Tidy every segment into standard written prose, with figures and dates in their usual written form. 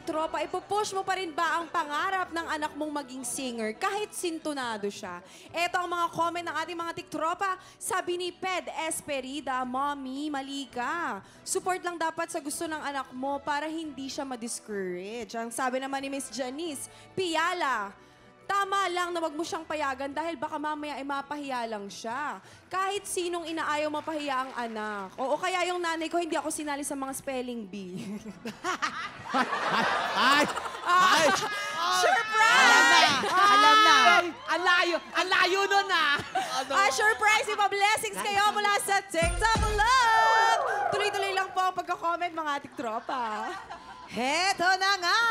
tiktropa, ipupush mo pa rin ba ang pangarap ng anak mong maging singer kahit sintonado siya? Eto ang mga comment ng ating mga tiktropa. Sabi ni Ped Esperida, Mommy, mali ka. Support lang dapat sa gusto ng anak mo para hindi siya ma-discourage. Ang sabi naman ni Miss Janice, Piala, tama lang na wag mo siyang payagan dahil baka mamaya ay mapahiya lang siya. Kahit sinong inaayaw mapahiya ang anak. O kaya yung nanay ko, hindi ako sinali sa mga spelling bee. Ay! Surprise! Alam na! Ang layo nun ah! Surprise! Iba blessings kayo mula sa TikTok Love! Tuloy-tuloy lang po ang pagka-comment mga tiktropa. Heto na nga!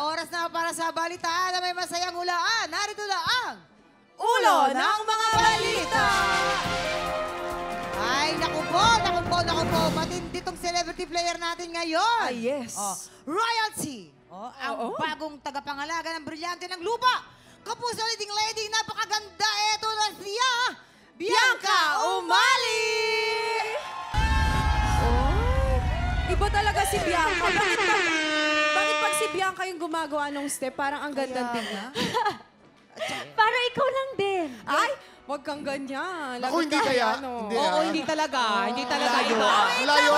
Oras na para sa balitaan na may masayang hulaan. Narito na ang Ulo ng mga balita! Ay, naku po! Matindi tong celebrity player natin ngayon. Yes. Royalty! Ang bagong tagapangalaga ng brilyante ng lupa. Kapuso leading lady, napakaganda. Eto na siya, Bianca Umali! Iba talaga si Bianca. Bakit pag si Bianca yung gumagawa ng step, parang ang ganda tingnan? Para ikaw lang din. Ay, wag kang ganyan. Ako hindi kaya. Oo, hindi talaga. Hindi talaga Layo. iba.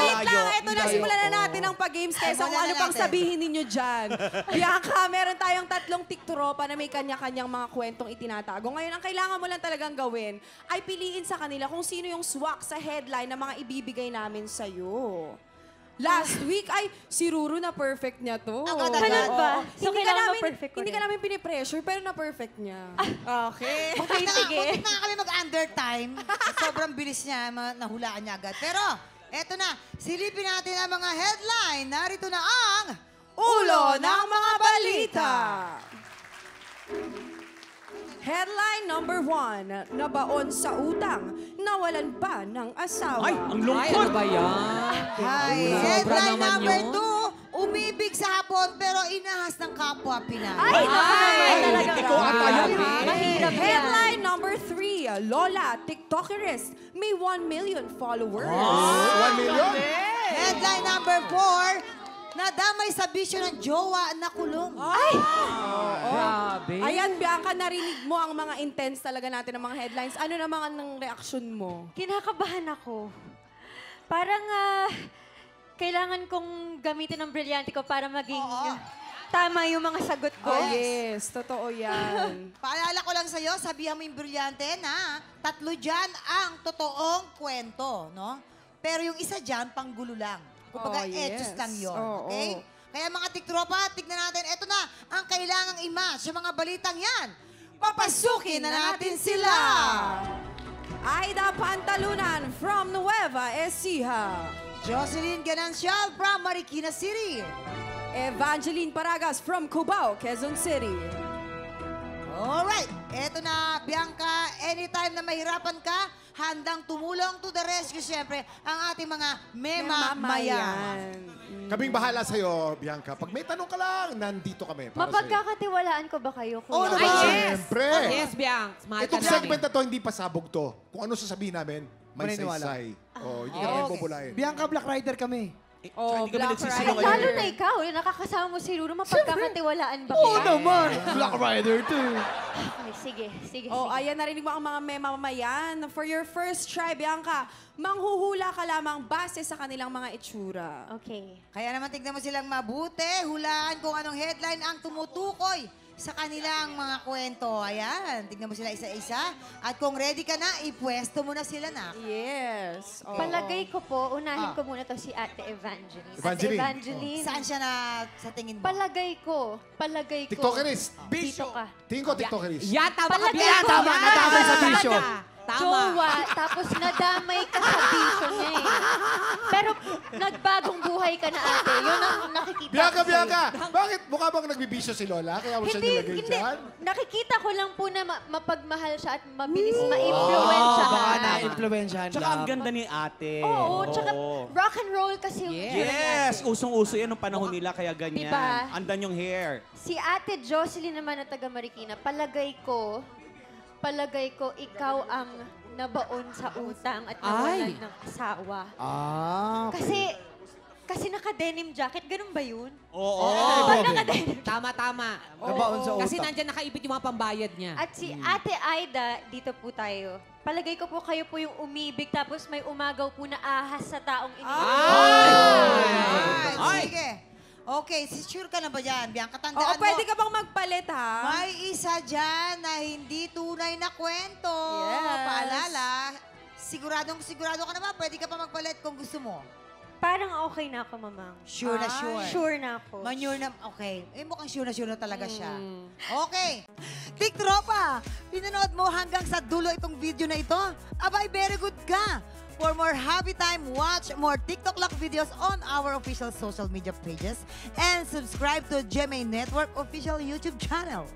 Wait lang. Ito na, simulan na natin ang pag-games kaysa kung ano pang sabihin ninyo dyan. Bianca, meron tayong 3 tiktropa na may kanya-kanyang mga kwentong itinatago. Ngayon, ang kailangan mo lang talagang gawin ay piliin sa kanila kung sino yung swak sa headline na mga ibibigay namin sa'yo. Last week, ay, si Ruru na perfect niya to. Ganun ba? So, kailangan ma-perfect ko Hindi rin. ka namin pinipressure, pero na-perfect niya. Okay. Okay, sige. Muntik na nga kami mag-under time. Sobrang bilis niya, nahulaan niya agad. Pero, eto na, silipin natin ang mga headline. Narito na ang Ulo ng mga balita. Headline number 1, nabaon sa utang, nawalan pa ng asawa. Ay, ang lungkot. Ay, ano ba yan? Hi. Sobra Headline naman number yun. 2, umibig sa hapon pero inahas ng kapwa Pinay. Ay, talaga. ikaw ata yun. Mahirap yan. Headline number 3, Lola, TikTokerist, may 1 million followers. 1 million? Headline number 4, nadamay sa bisyo ng jowa na kulong. Ay! Grabe. Ayan, Bianca, narinig mo ang mga intense talaga natin ng mga headlines. Ano naman ang reaction mo? Kinakabahan ako. Parang kailangan kong gamitin ang brilyante ko para maging tama yung mga sagot ko. Oh, yes. Totoo yan. Paalala ko lang sa'yo, sabihan mo yung brilyante na 3 dyan ang totoong kwento, no? Pero yung isa dyan, panggulo lang. Kumbaga, etos lang yun, okay? Kaya mga tiktropa, tignan natin, eto na ang kailangang i-match sa mga balitang yan. Papasukin na natin sila! Aida Pantalunan from Nueva Ecija. Jocelyn Ganancial from Marikina City. Evangeline Paragas from Cubao, Quezon City. Alright, eto na, Bianca, anytime na mahirapan ka, handang tumulong to the rescue, siyempre, ang ating mga memamayan. Kaming bahala sa'yo, Bianca. Pag may tanong ka lang, nandito kami. Para sa'yo. Mapagkakatiwalaan ko ba kayo, kuya? Oo naman, siyempre. Yes, Biang. Mahal ka Itong namin. segment na to, hindi pasabog to. Kung ano sasabihin namin, may Maniniwala. saysay. Hindi ka namin bubulayin. Bianca, Black Rider kami. Oh, hindi kami Black nagsisinungaling. Lalo na ikaw, nakakasama mo si Ruru, mapagkakatiwalaan ba kayo? Oo naman! Black Rider too. Okay, sige. Oh, ayan, narinig mo ang mga memamayan. For your first try, Bianca, manghuhula ka lamang base sa kanilang mga itsura. Okay. Kaya naman tignan mo silang mabuti, hulaan kung anong headline ang tumutukoy sa kanilang mga kwento. Ayan, tignan mo sila isa-isa. At kung ready ka na, ipwesto mo na sila na. Yes. Oo. Palagay ko po, unahin ko muna to si Ate Evangeline. Evangeline. Ate Evangeline, Saan siya na sa tingin mo? palagay ko. TikTokerist. Dito ka. Tingin ko, TikTokerist. Yeah, tama ka, Palagay Biang. ko. Tama, nadamay sa bisyo. Tama. Jowa, tapos nadamay ka sa bisyo niya eh. Pero nagbagong buhay ka na, ate. Yun ang nakikita Bianca, ko sa'yo. Bianca! Bakit mukha bang nagbibisyo si Lola? Kaya mo siya nilagay Hindi. dyan? Nakikita ko lang po na mapagmahal siya at mabilis ma-influensya. Baka na-influensyahan Tsaka ang lang. ganda ni ate. Oo, tsaka rock and roll kasi yung Yes! Usong-uso yan nung panahon nila, kaya ganyan. Diba? Andan yung hair. Si Ate Jocelyn naman na taga Marikina, palagay ko, ikaw ang nabaon sa utang at nawalan ng asawa. Ah, Kasi kasi naka-denim jacket, ganun ba yun? Oo. Pag naka-denim. Tama. Nabaon sa Kasi utak. nandyan nakaibit yung mga pambayad niya. At si Ate Aida, dito po tayo. Palagay ko po kayo po yung umibig tapos may umagaw po na ahas sa taong iniibig. Ay, sige. Okay, sure ka na ba dyan? Bianca, Oo, tandaan mo. pwede ka bang magpalit, ha? May isa dyan na hindi tunay na kwento. Yes. Paalala, siguro ka naman, pwede ka pa magpalit kung gusto mo. Parang okay na ako, mamang. Sure na sure. Sure na ako. Manure na, okay. Eh, mukhang sure na talaga siya. Okay. Tiktropa, pinanood mo hanggang sa dulo itong video na ito? Abay, very good ka. For more happy time, watch more TikTok Lock videos on our official social media pages and subscribe to GMA Network official YouTube channel.